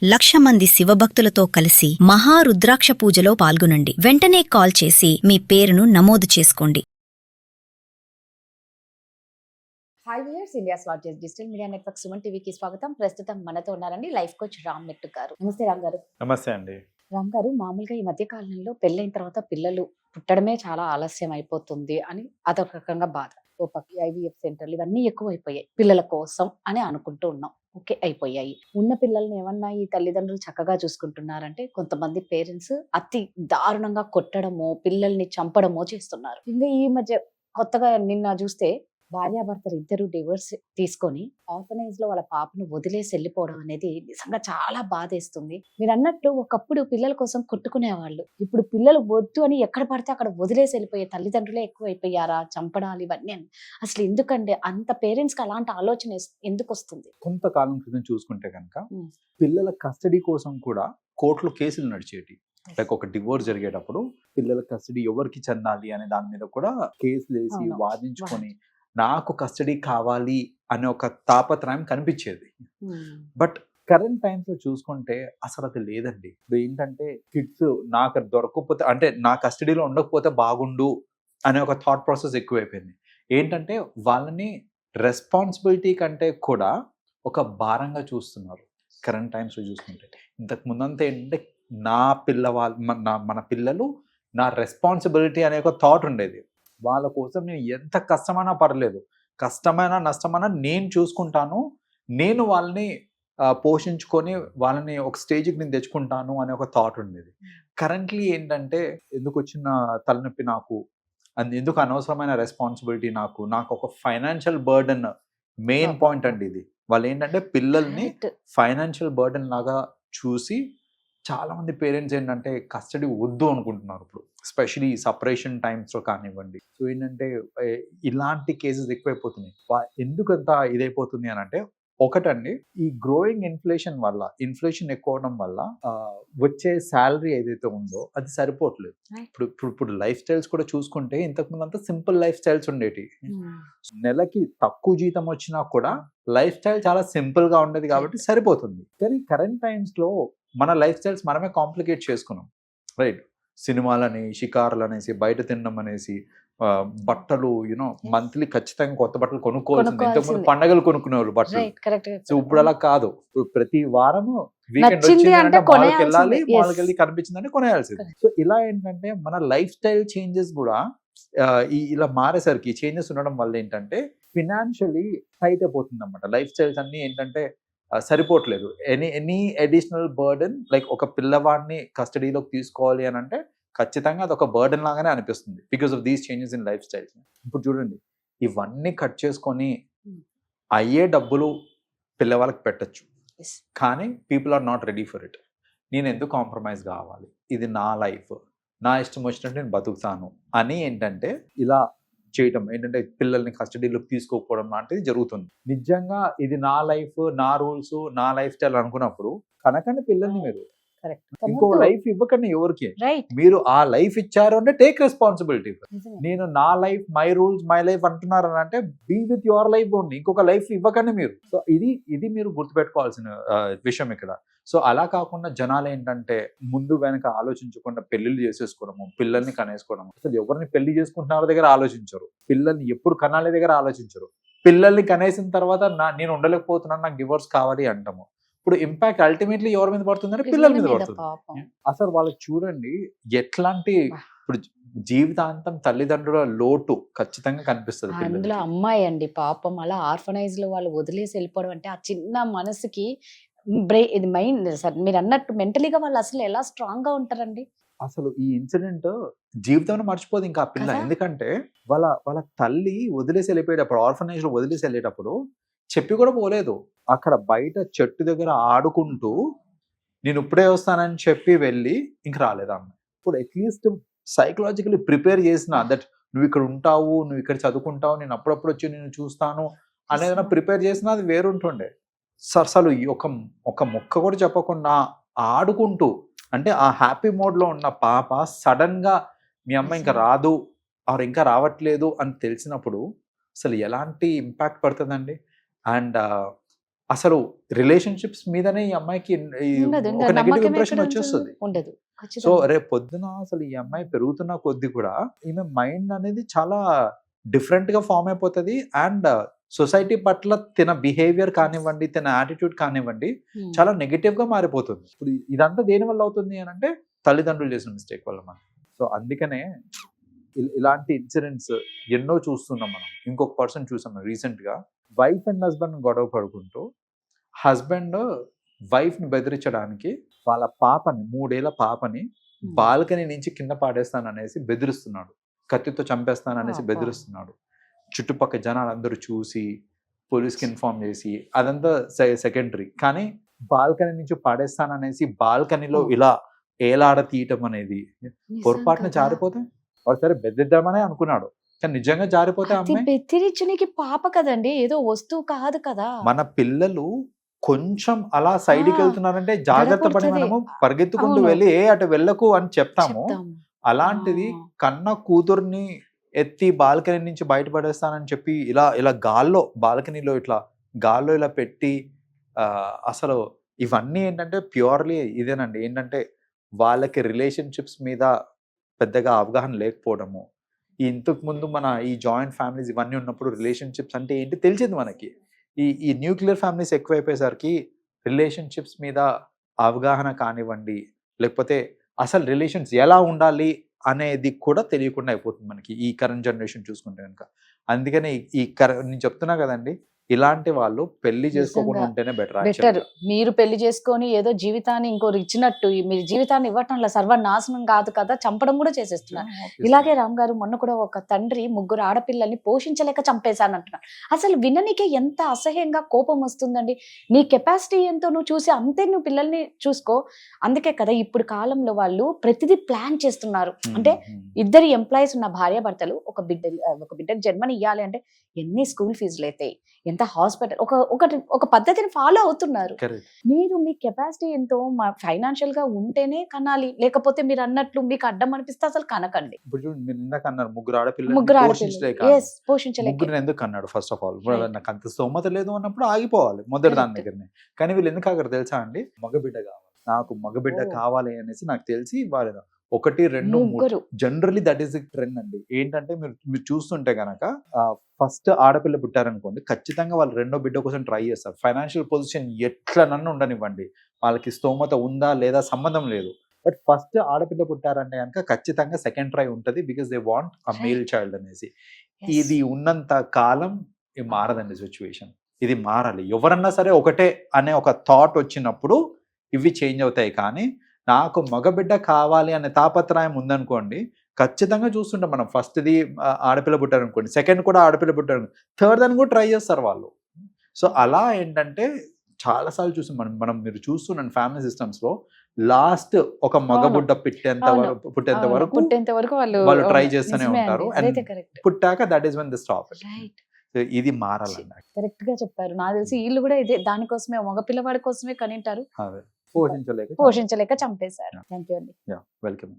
1,00,000 మంది శివభక్తులతో కలిసి మహారుద్రాక్ష పూజలో పాల్గొనండి. వెంటనే కాల్ చేసి మీ పేరును నమోదు చేసుకోండి. Hi viewers, India's largest digital media network Suman టీవీకి స్వాగతం. ప్రస్తుతం మనతో ఉన్నారండి లైఫ్ కోచ్ రామ్ మెట్టు గారు. నమస్తే రామ్ గారు. నమస్తే అండి. రామ్ గారు, మామూలుగా ఈ మధ్య కాలంలో పెళ్ళైన తర్వాత పిల్లలు పుట్టడమే చాలా ఆలస్యం అయిపోతుంది అని అదొక రకంగా బాధ. ఓ పక్క ఐవీఎఫ్ సెంటర్లు ఇవన్నీ ఎక్కువ అయిపోయాయి పిల్లల కోసం అని అనుకుంటూ ఉన్నాం. ఓకే, అయిపోయాయి. ఉన్న పిల్లల్ని ఏమన్నా ఈ తల్లిదండ్రులు చక్కగా చూసుకుంటున్నారంటే కొంతమంది పేరెంట్స్ అతి దారుణంగా కొట్టడమో పిల్లల్ని చంపడమో చేస్తున్నారు. ఇంకా ఈ మధ్య కొత్తగా నిన్న చూస్తే భార్యాభర్తలు ఇద్దరు డివోర్స్ తీసుకొని ఆర్ఫనైజ్ లో వాళ్ళ పాపను వదిలేసి వెళ్ళిపోవడం అనేది నిజంగా చాలా బాధేస్తుంది. మీరు అన్నట్టు ఒకప్పుడు పిల్లల కోసం కొట్టుకునేవాళ్ళు, ఇప్పుడు పిల్లలు వద్దు అని ఎక్కడ పడితే అక్కడ వదిలేసి వెళ్ళిపోయే తల్లిదండ్రులే ఎక్కువ అయిపోయారా, చంపడాలు ఇవన్నీ అసలు ఎందుకండి అంత పేరెంట్స్ కి అలాంటి ఆలోచన ఎందుకు వస్తుంది? కొంతకాలం క్రితం చూసుకుంటే కనుక పిల్లల కస్టడీ కోసం కూడా కోర్టులో కేసులు నడిచేటి. లైక్ ఒక డివోర్స్ జరిగేటప్పుడు పిల్లల కస్టడీ ఎవరికి చెందాలి అనే దాని మీద కూడా కేసులు వేసి వాదించుకొని నాకు కస్టడీ కావాలి అనే ఒక తాపత్రయం కనిపించేది. బట్ కరెంట్ టైమ్స్ లో చూసుకుంటే అసలు అది లేదండి. ఇప్పుడు ఏంటంటే కిడ్స్ నాకు దొరకకపోతే, అంటే నా కస్టడీలో ఉండకపోతే బాగుండు అనే ఒక థాట్ ప్రాసెస్ ఎక్కువైపోయింది. ఏంటంటే వాళ్ళని రెస్పాన్సిబిలిటీ కంటే కూడా ఒక భారంగా చూస్తున్నారు కరెంట్ టైమ్స్ లో చూసుకుంటే. ఇంతకు ముందంతా ఏంటంటే నా మన పిల్లలు నా రెస్పాన్సిబిలిటీ అనే ఒక థాట్ ఉండేది. వాళ్ళ కోసం నేను ఎంత కష్టమైనా పర్లేదు, కష్టమైనా నష్టమైనా నేను చూసుకుంటాను, నేను వాళ్ళని పోషించుకొని వాళ్ళని ఒక స్టేజ్కి నేను తెచ్చుకుంటాను అనే ఒక థాట్ ఉండేది. కరెంట్లీ ఏంటంటే ఎందుకు వచ్చిన తలనొప్పి నాకు, ఎందుకు అనవసరమైన రెస్పాన్సిబిలిటీ నాకు ఒక ఫైనాన్షియల్ బర్డెన్ మెయిన్ పాయింట్ అండి ఇది. వాళ్ళు ఏంటంటే పిల్లల్ని ఫైనాన్షియల్ బర్డెన్ లాగా చూసి చాలా మంది పేరెంట్స్ ఏంటంటే కస్టడీ వద్దు అనుకుంటున్నారు ఇప్పుడు, ఎస్పెషలీ సపరేషన్ టైమ్స్లో కానివ్వండి. సో ఏంటంటే ఇలాంటి కేసెస్ ఎక్కువైపోతున్నాయి. ఎందుకంత ఇదైపోతుంది అని అంటే, ఒకటండి ఈ గ్రోయింగ్ ఇన్ఫ్లేషన్ వల్ల, ఇన్ఫ్లేషన్ ఎక్కువ అవడం వల్ల వచ్చే శాలరీ ఏదైతే ఉందో అది సరిపోవట్లేదు. ఇప్పుడు లైఫ్ స్టైల్స్ కూడా చూసుకుంటే ఇంతకుముందు అంతా సింపుల్ లైఫ్ స్టైల్స్ ఉండేవి. నెలకి తక్కువ జీతం వచ్చినా కూడా లైఫ్ స్టైల్ చాలా సింపుల్ గా ఉండేది కాబట్టి సరిపోతుంది. కానీ కరెంట్ టైమ్స్ లో మన లైఫ్ స్టైల్స్ మనమే కాంప్లికేట్ చేసుకున్నాం, రైట్? సినిమాలని, షికారులు అనేసి, బయట తినడం అనేసి, బట్టలు మంత్లీ ఖచ్చితంగా కొత్త బట్టలు కొనుక్కోవాల్సింది. ఇంతకుముందు పండగలు కొనుక్కునేవాళ్ళు బట్టలు. సో ఇప్పుడు అలా కాదు. ఇప్పుడు ప్రతి వారము వీకెండ్ వచ్చిందంటే మాల్కి వెళ్ళాలి, మాల్కి వెళ్ళి కనిపించిందంటే కొనేయాల్సింది. సో ఇలా ఏంటంటే మన లైఫ్ స్టైల్ చేంజెస్ కూడా ఇలా మారేసరికి, చేంజెస్ ఉండడం వల్ల ఏంటంటే ఫినాన్షియలీ టైట్ అయిపోతుంది అనమాట. లైఫ్ స్టైల్స్ అన్ని ఏంటంటే సరిపోవట్లేదు. ఎనీ అడిషనల్ బర్డెన్, లైక్ ఒక పిల్లవాడిని కస్టడీలోకి తీసుకోవాలి అని అంటే ఖచ్చితంగా అది ఒక బర్డెన్ లాగానే అనిపిస్తుంది because of these changes in life styles. ఇప్పుడు చూడండి, ఇవన్నీ కట్ చేసుకొని అయ్యే డబ్బులు పిల్లవాళ్ళకి పెట్టచ్చు, కానీ people are not ready for it. నేను ఎందుకు కాంప్రమైజ్ కావాలి, ఇది నా లైఫ్, నా ఇష్టం వచ్చినట్టు నేను బతుకుతాను అని ఏంటంటే ఇలా చేయటం, ఏంటంటే పిల్లల్ని కస్టడీలోకి తీసుకోకపోవడం లాంటిది జరుగుతుంది. నిజంగా ఇది నా లైఫ్, నా రూల్స్, నా లైఫ్ స్టైల్ అనుకున్నప్పుడు కనుకనే పిల్లల్ని మీరు ఇంకో లైఫ్ ఇవ్వకండి ఎవరికి. మీరు ఆ లైఫ్ ఇచ్చారు అంటే టేక్ రెస్పాన్సిబిలిటీ. నేను నా life, my rules, my life అంటున్నారు అని అంటే be with your life only, ఇంకొక లైఫ్ ఇవ్వకండి మీరు. సో ఇది మీరు గుర్తుపెట్టుకోవాల్సిన విషయం ఇక్కడ. సో అలా కాకుండా జనాలు ఏంటంటే ముందు వెనక ఆలోచించకుండా పెళ్లిళ్ళు చేసేసుకోవడము, పిల్లల్ని కనేసుకోవడము. అసలు ఎవరిని పెళ్లి చేసుకుంటున్నారో దగ్గర ఆలోచించరు, పిల్లల్ని ఎప్పుడు కనాలి దగ్గర ఆలోచించరు. పిల్లల్ని కనేసిన తర్వాత నేను ఉండలేకపోతున్నాను, నాకు డివోర్స్ కావాలి అంటాము. ఇప్పుడు ఇంపాక్ట్ అల్టిమేట్లీ ఎవరి మీద పడుతుందంటే పిల్లల మీద పడుతుంది. అసలు వాళ్ళకి చూడండి ఎట్లాంటి, ఇప్పుడు జీవితాంతం తల్లిదండ్రుల లోటు ఖచ్చితంగా కనిపిస్తుంది. అందులో అమ్మాయి అండి పాపం, అలా ఆర్ఫనైజ్ లో వాళ్ళు వదిలేసి వెళ్ళిపోవడం అంటే ఆ చిన్న మనసుకి ఇది మైండ్ సార్, మీరు అన్నట్టు మెంటలీగా వాళ్ళు అసలు ఎలా స్ట్రాంగ్ గా ఉంటారండి. అసలు ఈ ఇన్సిడెంట్ జీవితంలో మర్చిపోదు ఇంకా ఆ పిల్ల. ఎందుకంటే వాళ్ళ తల్లి వదిలేసి వెళ్ళిపోయేటప్పుడు, ఆర్ఫనైజ్ లో వదిలేసి వెళ్ళేటప్పుడు చెప్పి కూడా పోలేదు. అక్కడ బయట చెట్టు దగ్గర ఆడుకుంటూ నేను ఇప్పుడే వస్తానని చెప్పి వెళ్ళి ఇంక రాలేదు ఆమె. ఇప్పుడు అట్లీస్ట్ సైకలాజికలీ ప్రిపేర్ చేసిన దట్ నువ్వు ఇక్కడ ఉంటావు, నువ్వు ఇక్కడ చదువుకుంటావు, నేను అప్పుడప్పుడు వచ్చి నేను చూస్తాను అనేది ప్రిపేర్ చేసినా అది వేరుంటుండే. అసలు ఒక మొక్క కూడా చెప్పకుండా ఆడుకుంటూ, అంటే ఆ హ్యాపీ మోడ్లో ఉన్న పాప సడన్ గా మీ అమ్మ ఇంకా రాదు ఆర్ ఇంకా రావట్లేదు అని తెలిసినప్పుడు అసలు ఎలాంటి ఇంపాక్ట్ పడుతుందండి. అండ్ అసలు రిలేషన్షిప్స్ మీదనే ఈ అమ్మాయికి ఉండదు. ఇంకా ఒక నెగిటివ్ నమ్మకం ఇంప్రెషన్ ఎక్కడ వచ్చేస్తుంది. ఉండదు. సో ఖచ్చితంగా. రేపు పొద్దున అసలు ఈ అమ్మాయి పెరుగుతున్న కొద్ది కూడా ఈమె మైండ్ అనేది చాలా డిఫరెంట్ గా ఫామ్ అయిపోతుంది. అండ్ సొసైటీ పట్ల తన బిహేవియర్ కానివ్వండి, తన యాటిట్యూడ్ కానివ్వండి, Hmm. చాలా నెగిటివ్ గా మారిపోతుంది. ఇప్పుడు ఇదంతా దేని వల్ల అవుతుంది అని అంటే తల్లిదండ్రులు చేసిన మిస్టేక్ వల్ల మనం. సో అందుకనే ఇలాంటి ఇన్సిడెంట్స్ ఎన్నో చూస్తున్నాం మనం. ఇంకొక పర్సన్ చూసాం రీసెంట్ గా, వైఫ్ అండ్ హస్బెండ్ గొడవ పడుకుంటూ హస్బెండ్ వైఫ్ ని బెదిరించడానికి వాళ్ళ పాపని 3 ఏళ్ల పాపని Hmm. బాల్కనీ నుంచి కింద పాడేస్తాననేసి బెదిరిస్తున్నాడు, కత్తితో చంపేస్తాననేసి అబ్బా. బెదిరిస్తున్నాడు. చుట్టుపక్కల జనాలు అందరూ చూసి పోలీస్కి ఇన్ఫార్మ్ చేసి అదంతా సెకండరీ, కానీ బాల్కనీ నుంచి పాడేస్తాననేసి బాల్కనీలో ఇలా ఏలాడ తీయటం అనేది నిజం పొరపాటున కదా. జారిపోతే వాడు సరే బెదిరిద్దామనే అనుకున్నాడు, కానీ నిజంగా జారిపోతే అది అమ్మాయి. బెదిరించడానికి పాప కదండి, ఏదో వస్తువు కాదు కదా. మన పిల్లలు కొంచెం అలా సైడ్కి ఆ, వెళ్తున్నారంటే జాగ్రత్త పడి దడపుడుతది. మనము పరిగెత్తుకుంటూ అవును. వెళ్ళి అటు వెళ్ళకు అని చెప్తాము. చెప్తాము. అలాంటిది ఆ. కన్న కూతుర్ని ఎత్తి బాల్కనీ నుంచి బయటపడేస్తానని చెప్పి ఇలా ఇలా గాల్లో బాల్కనీలో ఇట్లా గాల్లో ఇలా పెట్టి అసలు ఇవన్నీ ఏంటంటే ప్యూర్లీ ఇదేనండి. ఏంటంటే వాళ్ళకి రిలేషన్షిప్స్ మీద పెద్దగా అవగాహన లేకపోవడము. ఇంతకు ముందు మన ఈ జాయింట్ ఫ్యామిలీస్ ఇవన్నీ ఉన్నప్పుడు రిలేషన్షిప్స్ అంటే ఏంటి తెలిసింది మనకి. ఈ న్యూక్లియర్ ఫ్యామిలీస్ ఎక్కువైపోయేసరికి రిలేషన్షిప్స్ మీద అవగాహన కానివ్వండి, లేకపోతే అసలు రిలేషన్స్ ఎలా ఉండాలి అనేది కూడా తెలియకుండా అయిపోతుంది మనకి ఈ కరెంట్ జనరేషన్ చూసుకుంటే కనుక. అందుకనే నేను చెప్తున్నా కదండి, ఇలాంటి వాళ్ళు పెళ్లి చేసుకోకుండా నిజంగా. ఉంటేనే బెటర్. బెటర్. మీరు పెళ్లి చేసుకొని ఏదో జీవితాన్ని ఇంకోరు ఇచ్చినట్టు మీరు జీవితాన్ని ఇవ్వటంలో సర్వనాశనం కాదు కదా, చంపడం కూడా చేసేస్తున్నారు. ఇలాగే రామ్ గారు మొన్న కూడా ఒక తండ్రి 3 ఆడపిల్లల్ని పోషించలేక చంపేశానంటున్నారు. అసలు విననికే ఎంత అసహ్యంగా కోపం వస్తుందండి. నీ కెపాసిటీ ఎంతో నువ్వు చూసి అంతే నువ్వు పిల్లల్ని చూసుకో. అందుకే కదా ఇప్పుడు కాలంలో వాళ్ళు ప్రతిదీ ప్లాన్ చేస్తున్నారు. అంటే ఇద్దరు ఎంప్లాయీస్ ఉన్న భార్యాభర్తలు ఒక బిడ్డకి జన్మని ఇవ్వాలి అంటే ఎన్ని స్కూల్ ఫీజులు అవుతాయి, ఎంత హాస్పిటల్, ఒక పద్ధతిని ఫాలో అవుతున్నారు. మీరు మీ కెపాసిటీ ఎంతో ఫైనాన్షియల్ గా ఉంటేనే కనాలి, లేకపోతే మీరు అన్నట్లు మీకు అడ్డం అనిపిస్తే అసలు కనకండి. ఇప్పుడు చూడండి, మీరు ఇందాక అన్నారు 3 ముగ్గురు ఆడపిల్లలు ఆడపిల్లలు పోషించలేక. ముగ్గురు ఎందుకు అన్నాడు? First of all Right. నాకు అంత స్తోమత లేదు అన్నప్పుడు ఆగిపోవాలి మొదటి దాని Correct. దగ్గరనే. కానీ వీళ్ళు ఎందుకు ఆగారు తెలుసా అండి? మగబిడ్డ కావాలి, నాకు మగబిడ్డ Oh. కావాలి అనేసి నాకు తెలిసి వాళ్ళు 1, 2, 3 ముగ్గురు. Generally that is the trend అండి. ఏంటంటే మీరు చూస్తుంటే గనక ఫస్ట్ ఆడపిల్ల పుట్టారనుకోండి, ఖచ్చితంగా వాళ్ళు రెండో బిడ్డ కోసం ట్రై చేస్తారు. ఫైనాన్షియల్ పొజిషన్ ఎట్లనన్నా ఉండనివ్వండి, వాళ్ళకి స్తోమత ఉందా లేదా సంబంధం లేదు. బట్ ఫస్ట్ ఆడపిల్ల పుట్టారంటే కనుక ఖచ్చితంగా సెకండ్ ట్రై ఉంటుంది, because they want a male child అనేసి. Yes. ఇది ఉన్నంత కాలం ఇది మారదండి సిచ్యువేషన్. ఇది మారాలి. ఎవరన్నా సరే ఒకటే అనే ఒక థాట్ వచ్చినప్పుడు ఇవి చేంజ్ అవుతాయి. కానీ నాకు మగబిడ్డ కావాలి అనే తాపత్రయం ఉందనుకోండి, ఖచ్చితంగా చూస్తుంటాం మనం. ఫస్ట్ది ఆడపిల్ల పుట్టారనుకోండి, సెకండ్ కూడా ఆడపిల్ల పుట్టారు, థర్డ్ అని కూడా ట్రై చేస్తారు వాళ్ళు. సో అలా ఏంటంటే చాలాసార్లు చూసాం మనం. మీరు చూస్తున్నాను ఫ్యామిలీ సిస్టమ్స్ లో లాస్ట్ ఒక మగబుడ్డ పుట్టేంత వరకు వాళ్ళు ట్రై చేస్తూనే ఉంటారు. అండ్ పుట్టాక that is when the stop. ఇది మారాలండి. కరెక్ట్ గా చెప్పారు. నాకు తెలిసి వీళ్ళు కూడా ఇదే దానికోసమే, మగ పిల్లవాడి కోసమే కనింటారు, పోషించలేక పోషించలేక చంపేశారు. థ్యాంక్ యూ అండి. వెల్కమ్.